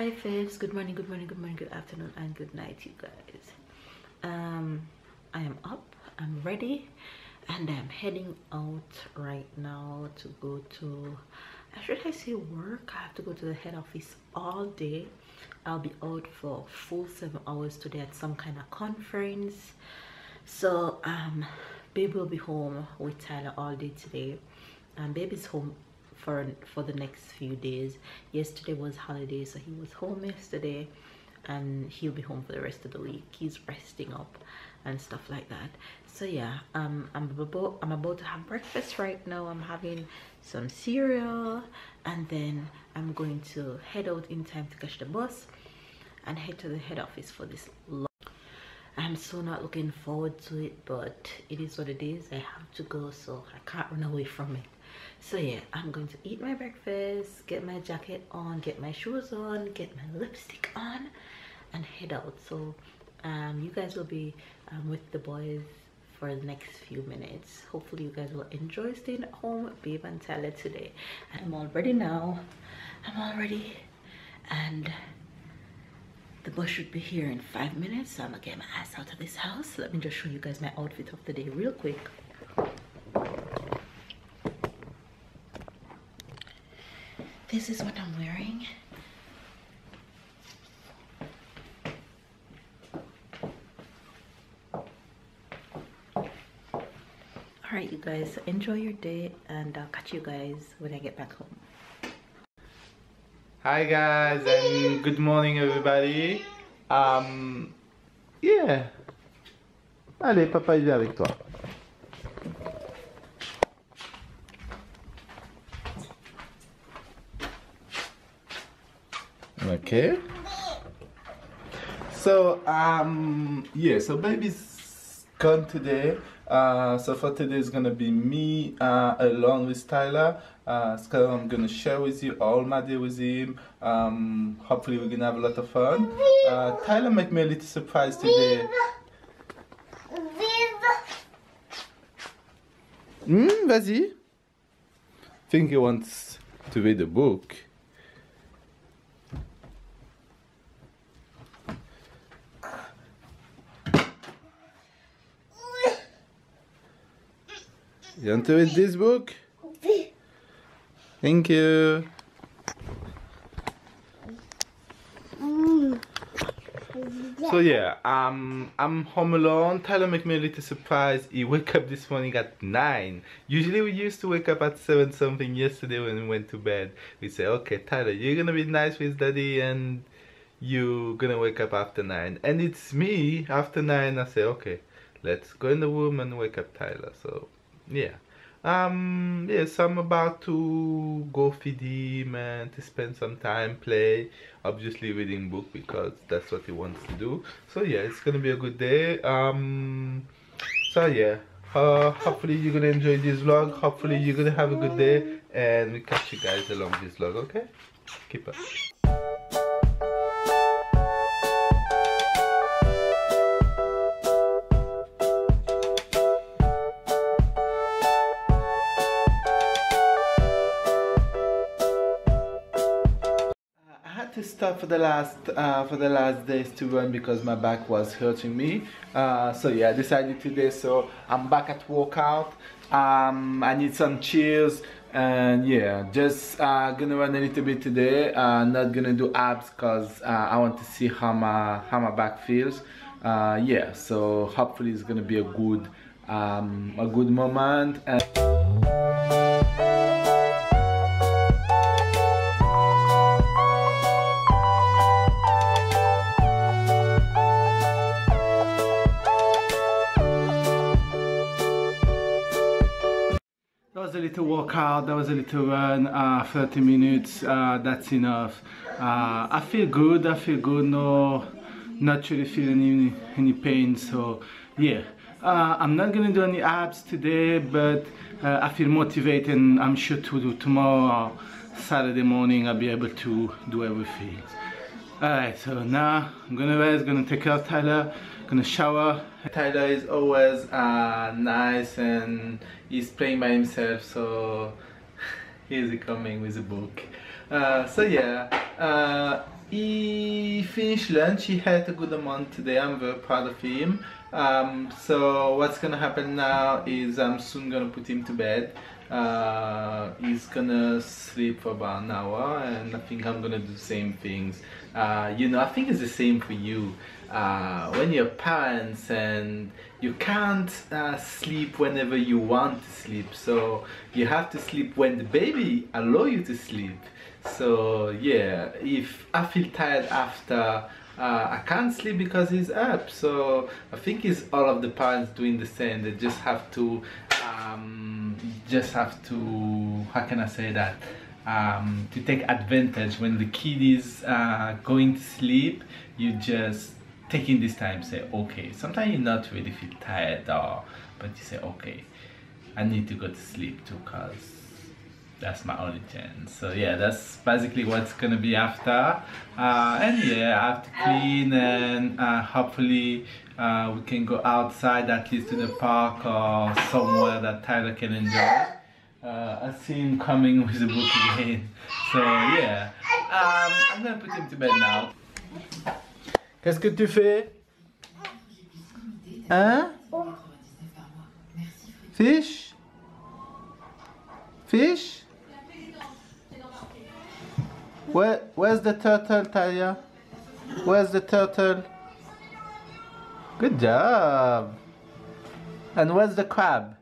Hi fifs, good morning, good morning, good morning, good afternoon, and good night, you guys. I am up, I'm ready, and I'm heading out right now to go to, should I say work? I have to go to the head office all day. I'll be out for full 7 hours today at some kind of conference. So babe will be home with Tyler all day today. Baby's home for the next few days. Yesterday was holiday, so he was home yesterday, and he'll be home for the rest of the week. He's resting up and stuff like that. So yeah, I'm about to have breakfast right now. I'm having some cereal, and then I'm going to head out in time to catch the bus and head to the head office for this long. I'm so not looking forward to it, but it is what it is. I have to go, so I can't run away from it. So yeah, I'm going to eat my breakfast, get my jacket on, get my shoes on, get my lipstick on, and head out. So you guys will be with the boys for the next few minutes. Hopefully you guys will enjoy staying at home with Babe and Tyler today. And I'm all ready now. I'm all ready, and the bus should be here in 5 minutes. So I'm gonna get my ass out of this house. Let me just show you guys my outfit of the day real quick. This is what I'm wearing. Alright you guys, enjoy your day, and I'll catch you guys when I get back home. Hi guys, and good morning everybody. Yeah. Allez, papa il vient avec toi. Okay. So yeah, so baby's gone today. So for today is gonna be me alone with Tyler. So I'm gonna share with you all my day with him. Hopefully we're gonna have a lot of fun. Tyler make me a little surprise today. Vas-y. I think he wants to read a book. You want to read this book? Thank you. So yeah, I'm home alone. Tyler make me a little surprise. He woke up this morning at 9. Usually we used to wake up at 7 something. Yesterday when we went to bed, we say, okay Tyler, you're gonna be nice with daddy and you're gonna wake up after 9. And it's me after 9. I say, okay, let's go in the room and wake up Tyler. So yeah, yes, I'm about to go feed him and to spend some time play, obviously reading book because that's what he wants to do. So yeah, it's gonna be a good day. So yeah, hopefully you're gonna enjoy this vlog. Hopefully you're gonna have a good day, and we catch you guys along this vlog. Okay, keep up. To stop for the last days to run because my back was hurting me. So yeah, I decided today, so I'm back at workout. I need some cheers, and yeah, just gonna run a little bit today. Not gonna do abs because I want to see how my back feels. Yeah, so hopefully it's gonna be a good moment. And that was a little workout, that was a little run, 30 minutes, that's enough. I feel good, no, not really feeling any pain, so yeah. I'm not gonna do any abs today, but I feel motivated, and I'm sure to do tomorrow, Saturday morning, I'll be able to do everything. Alright, so now I'm gonna rest, gonna take care of Tyler, gonna shower. Tyler is always nice and he's playing by himself, so here's he coming with a book. So yeah, he finished lunch. He had a good amount today. I'm very proud of him. So what's gonna happen now is I'm soon gonna put him to bed. He's gonna sleep for about an hour, and I think I'm gonna do the same things. You know, I think it's the same for you. When you're parents and you can't sleep whenever you want to sleep, so you have to sleep when the baby allow you to sleep. So yeah, if I feel tired after, I can't sleep because he's up. So I think it's all of the parents doing the same. They just have to how can I say that, to take advantage when the kid is going to sleep. You just taking this time, say okay, sometimes you're not really feel tired, or but you say okay, I need to go to sleep too, cause that's my only chance. So yeah, that's basically what's gonna be after. And yeah, I have to clean, and hopefully we can go outside, at least to the park or somewhere that Tyler can enjoy. I see him coming with a book again. So yeah, I'm gonna put him to bed now. Qu'est-ce que tu fais? Hein? Fish? Fish? Where's the turtle, Talia? Where's the turtle? Good job. And where's the crab?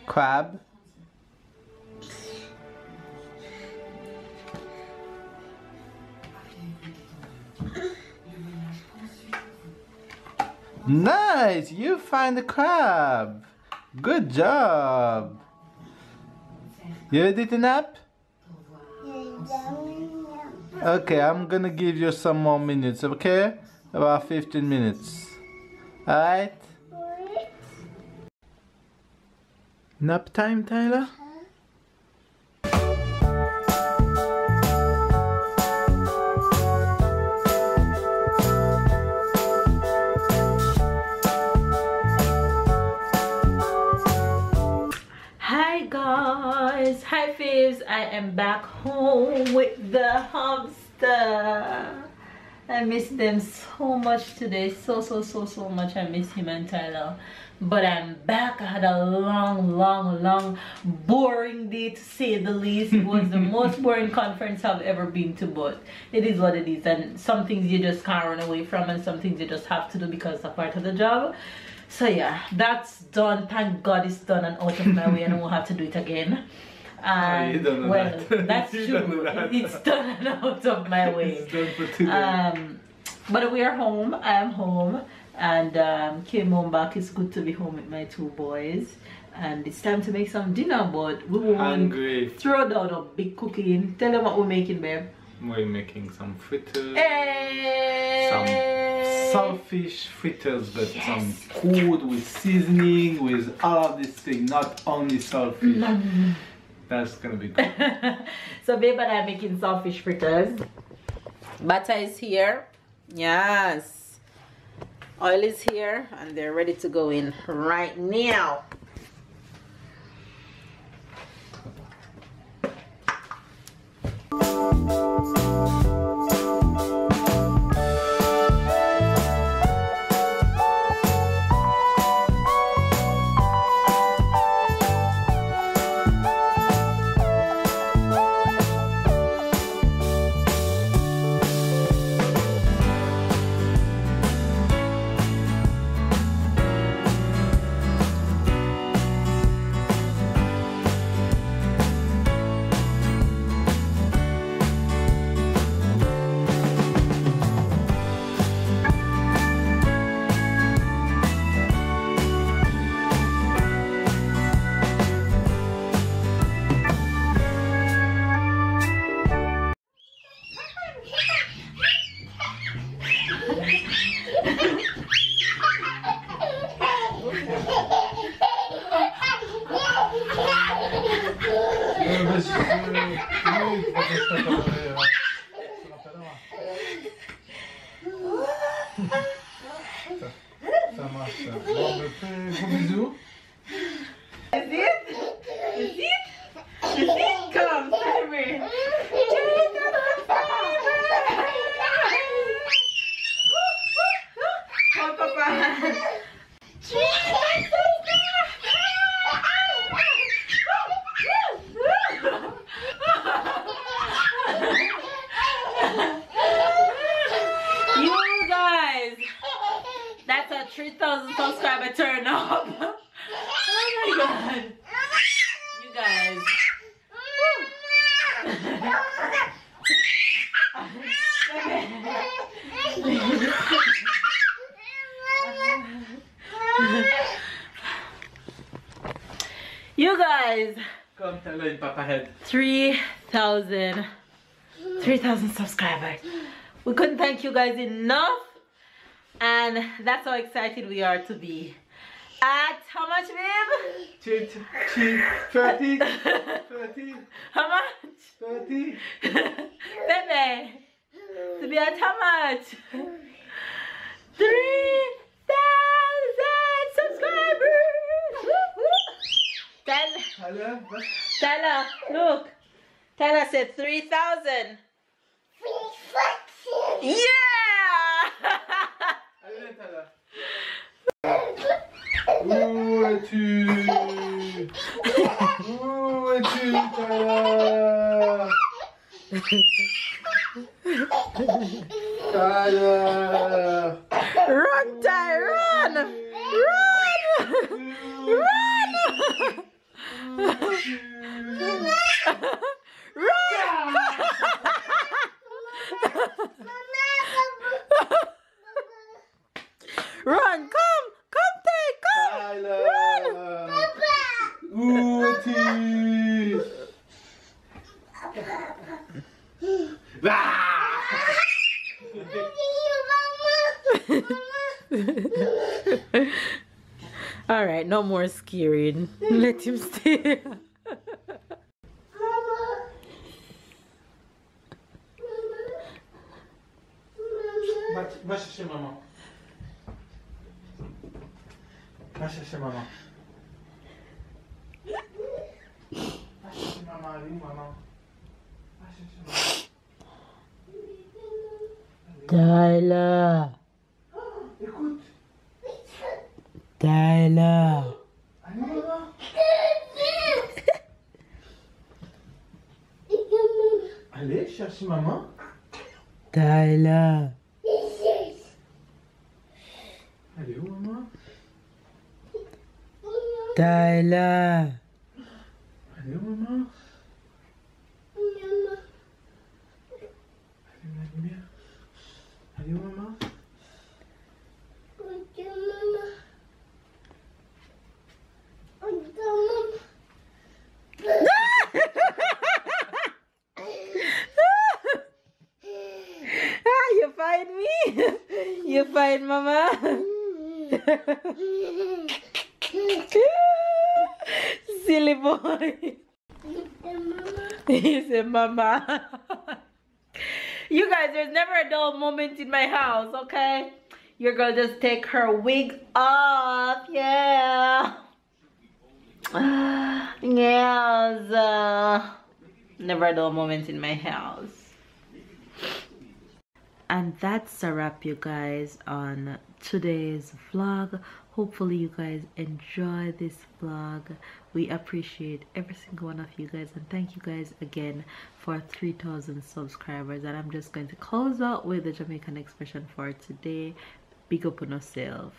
Crab? Nice! You find the crab! Good job! You ready to nap? Okay, I'm gonna give you some more minutes, okay? About 15 minutes. Alright? Nap time, Tyler? Hi Fibs, I am back home with the hamster. I miss them so much today, so much. I miss him and Tyler, but I'm back. I had a long boring day, to say the least. It was the most boring conference I've ever been to, but it is what it is, and some things you just can't run away from, and some things you just have to do because it's a part of the job. So yeah, that's done. Thank God it's done and out of my way, and I won't have to do it again. Well, that's true. It's done and out of my way. It's done for today. But we are home. I am home, and came home back. It's good to be home with my two boys, and it's time to make some dinner. But we won't throw down a big cooking. Tell them what we're making, babe. We're making some fritters. Hey! Some saltfish fritters, but some food with seasoning, with all of this thing, not only saltfish. That's gonna be good. So babe and I are making saltfish fritters. Butter is here. Yes. Oil is here, and they're ready to go in right now. 3,000 subscriber turn up. Oh my god. You guys. You guys. Come tell her in Papa head. 3,000 subscribers. We couldn't thank you guys enough, and that's how excited we are to be at how much, babe? 30. How much? 30. Baby, to be at how much? 3,000 subscribers. Tyler, look. Tyler said 3,000. Yeah! Où es-tu? Où es-tu, Tyler? Tyler! Run, Ty, run! Run! Run! Run! Run, come, Tay, come! Tyler! Run! Où es-tu? All right, no more scaring. Let him stay. Va chercher maman. Va chercher maman. Va chercher maman, elle est où maman? Va chercher maman. Tyler. Écoute. Tyler. Allez maman. Allez, chercher maman. Tyler. Elle est où maman? Tyler. Elle est où maman? Allume la lumière. Elle est où maman? You find me? You find mama? Silly boy. He said mama. You guys, there's never a dull moment in my house, okay? Your girl just take her wig off, yeah. Yes. Never a dull moment in my house. And that's a wrap, you guys, on today's vlog. Hopefully you guys enjoy this vlog. We appreciate every single one of you guys, and thank you guys again for 3,000 subscribers. And I'm just going to close out with the Jamaican expression for today. Big up on yourself.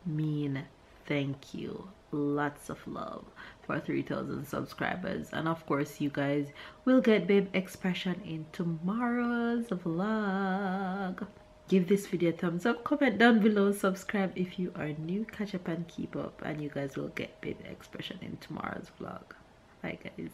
Mean thank you. Lots of love for 3,000 subscribers, and of course you guys will get babe expression in tomorrow's vlog. Give this video a thumbs up, comment down below, subscribe if you are new, catch up and keep up, and you guys will get babe expression in tomorrow's vlog. Bye guys.